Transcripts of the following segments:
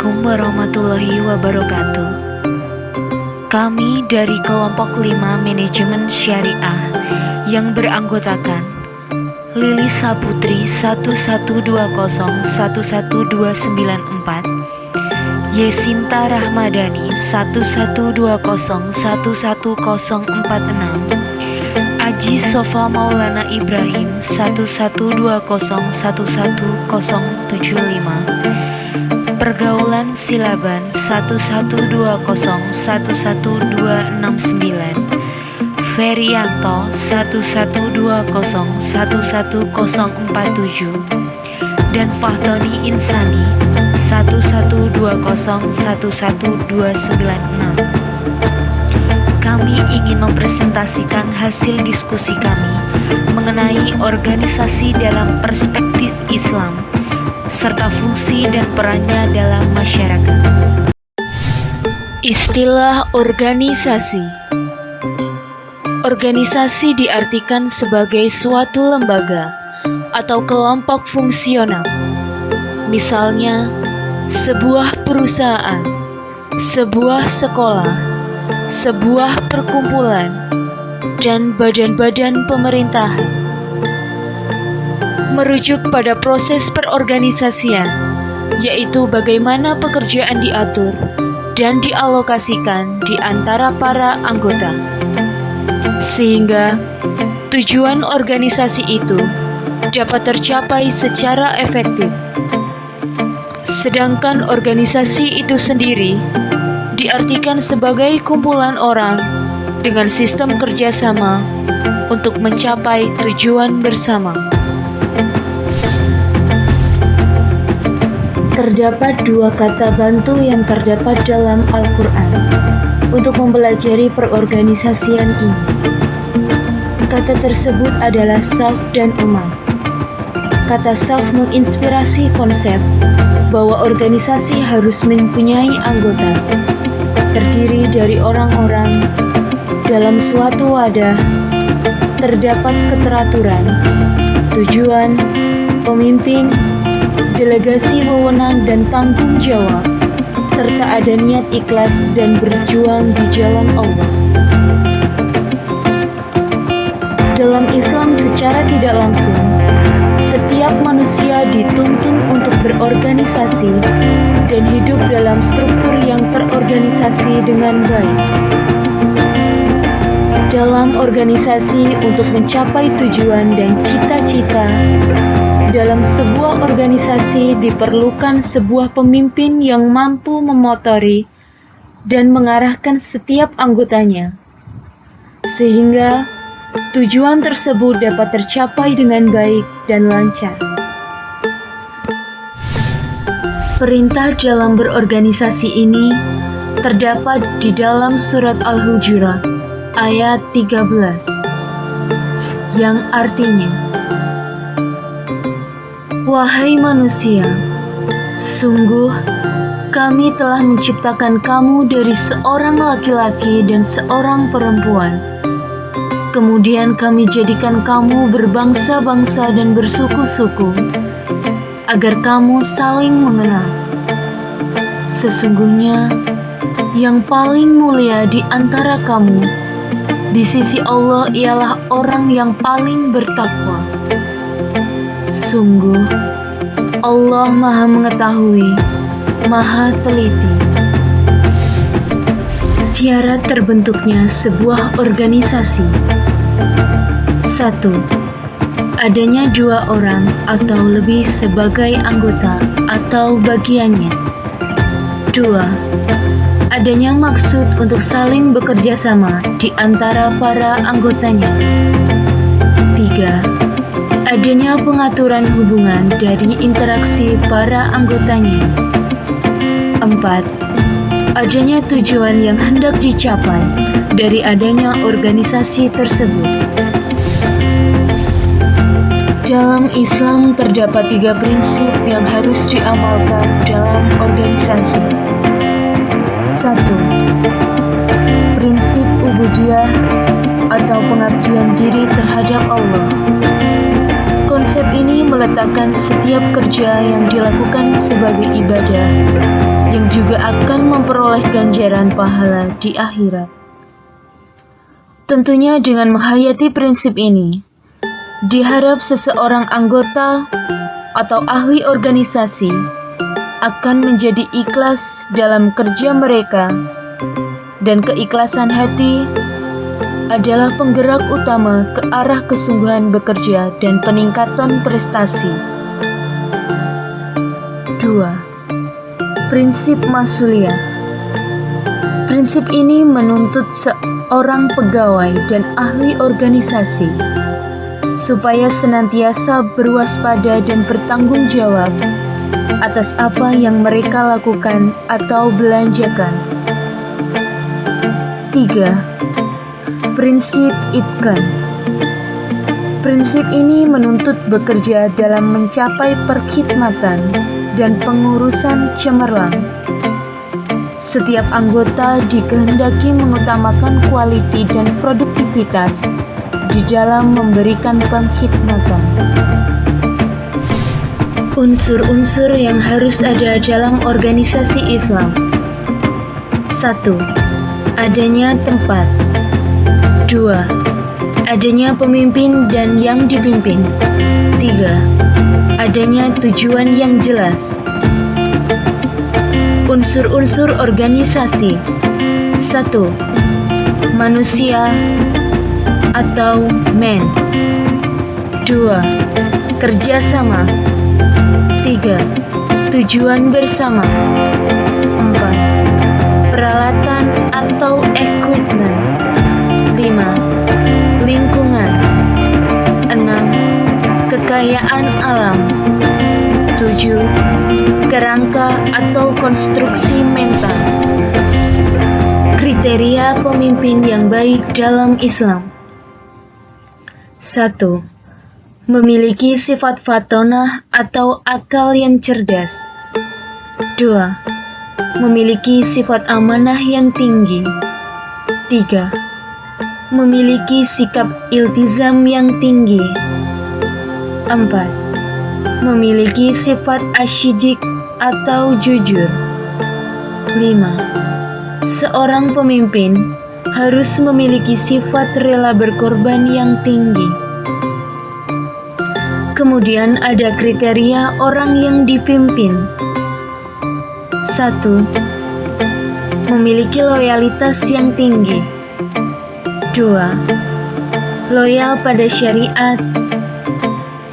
Assalamualaikum warahmatullahi wabarakatuh. Kami dari kelompok 5 Manajemen Syariah yang beranggotakan Lili Saputri 1120-11294, Yesinta Rahmadani 1120-11046, Aji Sofa Maulana Ibrahim 1120-11075, Pergaulan Silaban 1120-11269, Ferianto 1120-11047, dan Fahtoni Insani 1120-11296. Kami ingin mempresentasikan hasil diskusi kami mengenai organisasi dalam perspektif Islam serta fungsi dan perannya dalam masyarakat. Istilah organisasi. Organisasi diartikan sebagai suatu lembaga atau kelompok fungsional. Misalnya, sebuah perusahaan, sebuah sekolah, sebuah perkumpulan, dan badan-badan pemerintahan. Merujuk pada proses perorganisasian, yaitu bagaimana pekerjaan diatur dan dialokasikan di antara para anggota, sehingga tujuan organisasi itu dapat tercapai secara efektif. Sedangkan organisasi itu sendiri diartikan sebagai kumpulan orang dengan sistem kerjasama untuk mencapai tujuan bersama. Terdapat dua kata bantu yang terdapat dalam Al-Quran untuk mempelajari perorganisasian ini. Kata tersebut adalah saf dan ummah. Kata saf menginspirasi konsep bahwa organisasi harus mempunyai anggota, terdiri dari orang-orang dalam suatu wadah, terdapat keteraturan, tujuan, pemimpin, delegasi wewenang dan tanggung jawab, serta ada niat ikhlas dan berjuang di jalan Allah. Dalam Islam secara tidak langsung, setiap manusia dituntun untuk berorganisasi dan hidup dalam struktur yang terorganisasi dengan baik. Dalam organisasi untuk mencapai tujuan dan cita-cita, dalam sebuah organisasi diperlukan sebuah pemimpin yang mampu memotori dan mengarahkan setiap anggotanya, sehingga tujuan tersebut dapat tercapai dengan baik dan lancar. Perintah dalam berorganisasi ini terdapat di dalam surat Al-Hujurat ayat 13, yang artinya, "Wahai manusia, sungguh kami telah menciptakan kamu dari seorang laki-laki dan seorang perempuan. Kemudian kami jadikan kamu berbangsa-bangsa dan bersuku-suku, agar kamu saling mengenal. Sesungguhnya, yang paling mulia di antara kamu di sisi Allah ialah orang yang paling bertakwa. Sungguh, Allah Maha Mengetahui, Maha Teliti." Syarat terbentuknya sebuah organisasi. 1. Adanya 2 orang atau lebih sebagai anggota atau bagiannya. 2. Adanya maksud untuk saling bekerja sama di antara para anggotanya. 3. Adanya pengaturan hubungan dari interaksi para anggotanya. 4. Adanya tujuan yang hendak dicapai dari adanya organisasi tersebut. Dalam Islam terdapat 3 prinsip yang harus diamalkan dalam organisasi. 1. Prinsip ubudiyah atau pengabdian diri terhadap Allah. Konsep ini meletakkan setiap kerja yang dilakukan sebagai ibadah yang juga akan memperoleh ganjaran pahala di akhirat. Tentunya dengan menghayati prinsip ini, diharap seseorang anggota atau ahli organisasi akan menjadi ikhlas dalam kerja mereka, dan keikhlasan hati adalah penggerak utama ke arah kesungguhan bekerja dan peningkatan prestasi. 2. Prinsip Masuliah. Prinsip ini menuntut seorang pegawai dan ahli organisasi supaya senantiasa berwaspada dan bertanggung jawab atas apa yang mereka lakukan atau belanjakan. 3. Prinsip Itqan. Prinsip ini menuntut bekerja dalam mencapai perkhidmatan dan pengurusan cemerlang. Setiap anggota dikehendaki mengutamakan kualiti dan produktivitas di dalam memberikan pengkhidmatan. Unsur-unsur yang harus ada dalam organisasi Islam. 1. Adanya tempat. 2. Adanya pemimpin dan yang dipimpin. 3. Adanya tujuan yang jelas. Unsur-unsur organisasi. 1. Manusia atau man. 2. Kerjasama. 3. Tujuan bersama. 4. Peralatan atau equipment. 5. Lingkungan. 6. Kekayaan alam. 7. Kerangka atau konstruksi mental. Kriteria pemimpin yang baik dalam Islam. 1. Memiliki sifat fatonah atau akal yang cerdas. 2. Memiliki sifat amanah yang tinggi. 3. Memiliki sikap iltizam yang tinggi. 4. Memiliki sifat asyidik atau jujur. 5. Seorang pemimpin harus memiliki sifat rela berkorban yang tinggi. Kemudian ada kriteria orang yang dipimpin. 1. Memiliki loyalitas yang tinggi. 2. Loyal pada syariat.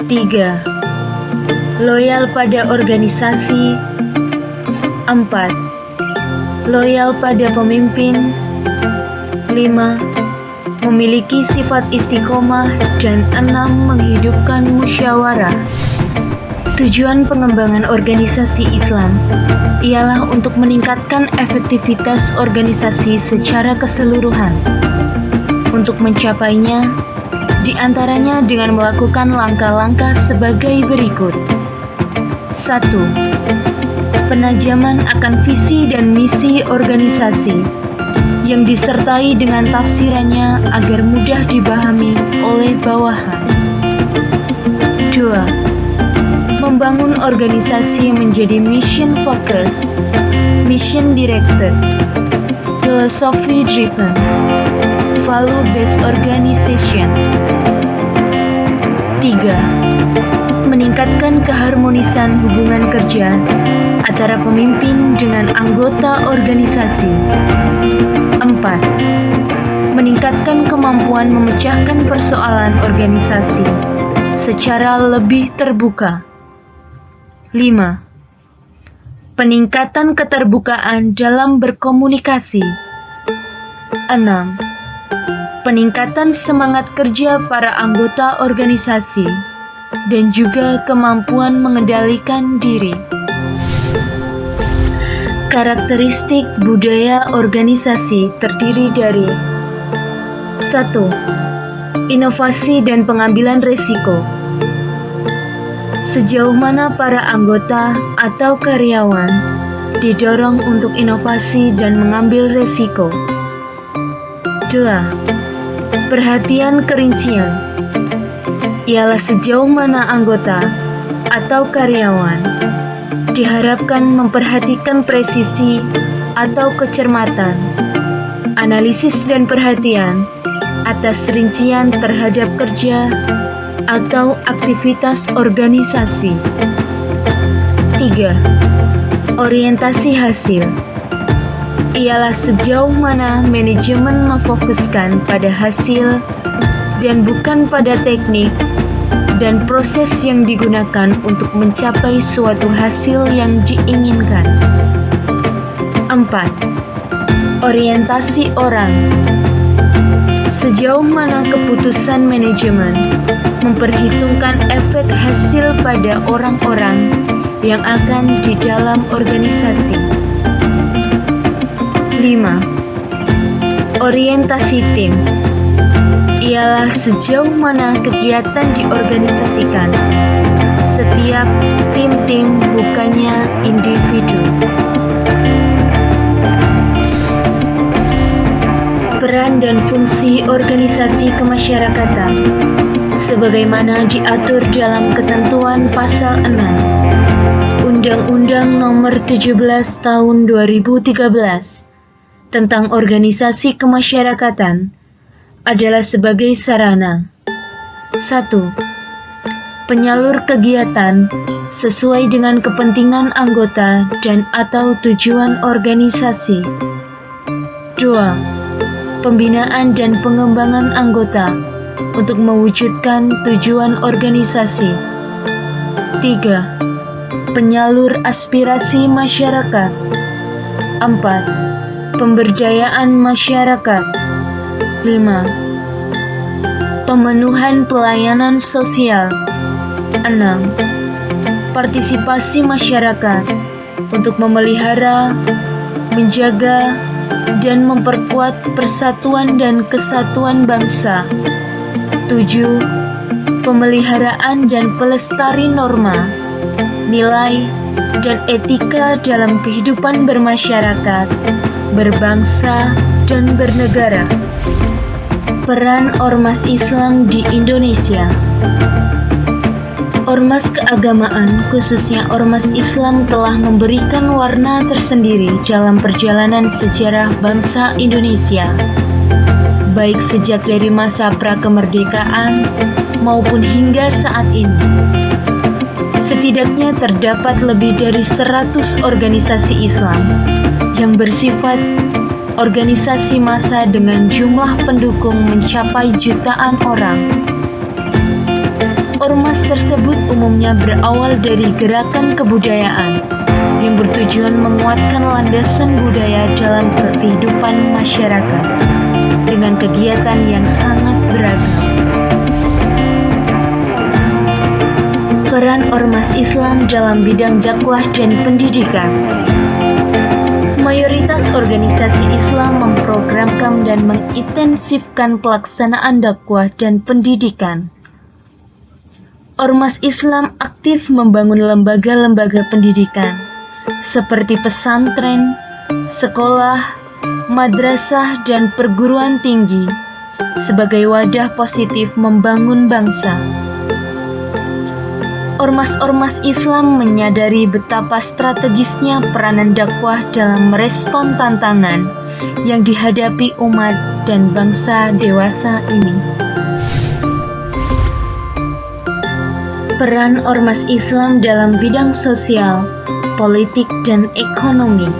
3. Loyal pada organisasi. 4. Loyal pada pemimpin. 5. Memiliki sifat istiqomah. Dan 6. Menghidupkan musyawarah. Tujuan pengembangan organisasi Islam ialah untuk meningkatkan efektivitas organisasi secara keseluruhan. Untuk mencapainya, di antaranya dengan melakukan langkah-langkah sebagai berikut. 1. Penajaman akan visi dan misi organisasi yang disertai dengan tafsirannya agar mudah dipahami oleh bawahan. 2. Membangun organisasi menjadi mission focus, mission directed, philosophy driven, value based organization. 3. Meningkatkan keharmonisan hubungan kerja antara pemimpin dengan anggota organisasi. 4. Meningkatkan kemampuan memecahkan persoalan organisasi secara lebih terbuka. 5. Peningkatan keterbukaan dalam berkomunikasi. 6. Peningkatan semangat kerja para anggota organisasi dan juga kemampuan mengendalikan diri. Karakteristik budaya organisasi terdiri dari 1. Inovasi dan pengambilan risiko. Sejauh mana para anggota atau karyawan didorong untuk inovasi dan mengambil risiko. 2. Perhatian kerincian ialah sejauh mana anggota atau karyawan diharapkan memperhatikan presisi atau kecermatan, analisis dan perhatian atas rincian terhadap kerja atau aktivitas organisasi. 3. Orientasi hasil ialah sejauh mana manajemen memfokuskan pada hasil dan bukan pada teknik dan proses yang digunakan untuk mencapai suatu hasil yang diinginkan. 4. Orientasi orang sejauh mana keputusan manajemen memperhitungkan efek hasil pada orang-orang yang akan di dalam organisasi. 5. Orientasi tim ialah sejauh mana kegiatan diorganisasikan setiap tim-tim, bukannya individu. Peran dan fungsi organisasi kemasyarakatan sebagaimana diatur dalam ketentuan pasal 6 Undang-Undang Nomor 17 Tahun 2013 tentang organisasi kemasyarakatan adalah sebagai sarana. 1. Penyalur kegiatan sesuai dengan kepentingan anggota dan atau tujuan organisasi. 2. Pembinaan dan pengembangan anggota untuk mewujudkan tujuan organisasi. 3. Penyalur aspirasi masyarakat. 4. Pemberdayaan masyarakat. 5. Pemenuhan pelayanan sosial. 6. Partisipasi masyarakat untuk memelihara, menjaga, dan memperkuat persatuan dan kesatuan bangsa. 7. Pemeliharaan dan pelestari norma, nilai, dan etika dalam kehidupan bermasyarakat, berbangsa, dan bernegara. Peran Ormas Islam di Indonesia. Ormas keagamaan, khususnya Ormas Islam, telah memberikan warna tersendiri dalam perjalanan sejarah bangsa Indonesia, baik sejak dari masa prakemerdekaan maupun hingga saat ini. Setidaknya terdapat lebih dari 100 organisasi Islam yang bersifat organisasi massa dengan jumlah pendukung mencapai jutaan orang. Ormas tersebut umumnya berawal dari gerakan kebudayaan yang bertujuan menguatkan landasan budaya dalam kehidupan masyarakat dengan kegiatan yang sangat beragam. Peran Ormas Islam dalam bidang dakwah dan pendidikan. Mayoritas organisasi Islam memprogramkan dan mengintensifkan pelaksanaan dakwah dan pendidikan. Ormas Islam aktif membangun lembaga-lembaga pendidikan seperti pesantren, sekolah, madrasah, dan perguruan tinggi sebagai wadah positif membangun bangsa. Ormas-ormas Islam menyadari betapa strategisnya peranan dakwah dalam merespon tantangan yang dihadapi umat dan bangsa dewasa ini. Peran Ormas Islam dalam bidang sosial, politik, dan ekonomi.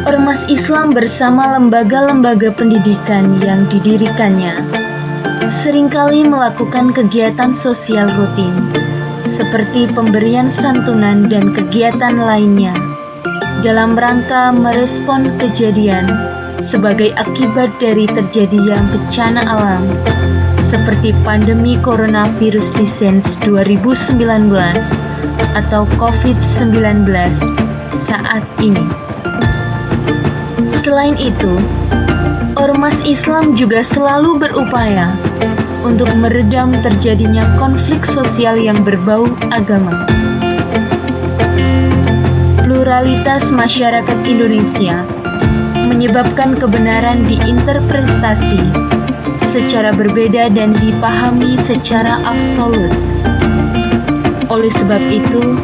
Ormas Islam bersama lembaga-lembaga pendidikan yang didirikannya seringkali melakukan kegiatan sosial rutin, seperti pemberian santunan dan kegiatan lainnya, dalam rangka merespon kejadian sebagai akibat dari terjadinya bencana alam, seperti pandemi coronavirus Desens 2019 atau COVID-19 saat ini. Selain itu, Ormas Islam juga selalu berupaya untuk meredam terjadinya konflik sosial yang berbau agama. Pluralitas masyarakat Indonesia menyebabkan kebenaran diinterpretasi secara berbeda dan dipahami secara absolut. Oleh sebab itu,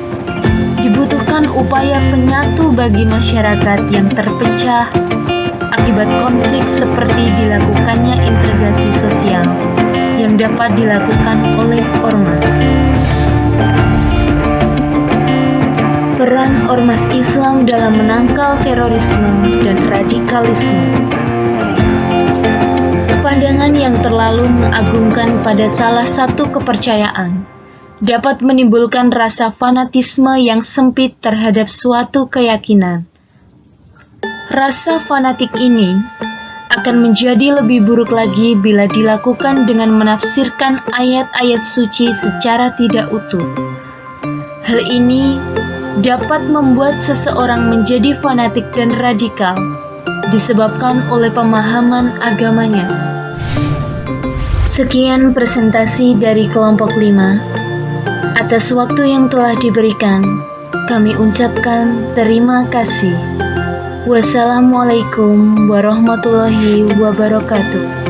Dibutuhkan upaya penyatu bagi masyarakat yang terpecah akibat konflik seperti dilakukannya integrasi sosial yang dapat dilakukan oleh ormas. Peran ormas Islam dalam menangkal terorisme dan radikalisme. Pandangan yang terlalu mengagungkan pada salah satu kepercayaan dapat menimbulkan rasa fanatisme yang sempit terhadap suatu keyakinan. Rasa fanatik ini akan menjadi lebih buruk lagi bila dilakukan dengan menafsirkan ayat-ayat suci secara tidak utuh. Hal ini dapat membuat seseorang menjadi fanatik dan radikal disebabkan oleh pemahaman agamanya. Sekian presentasi dari kelompok 5. Atas waktu yang telah diberikan, kami ucapkan terima kasih. Wassalamualaikum warahmatullahi wabarakatuh.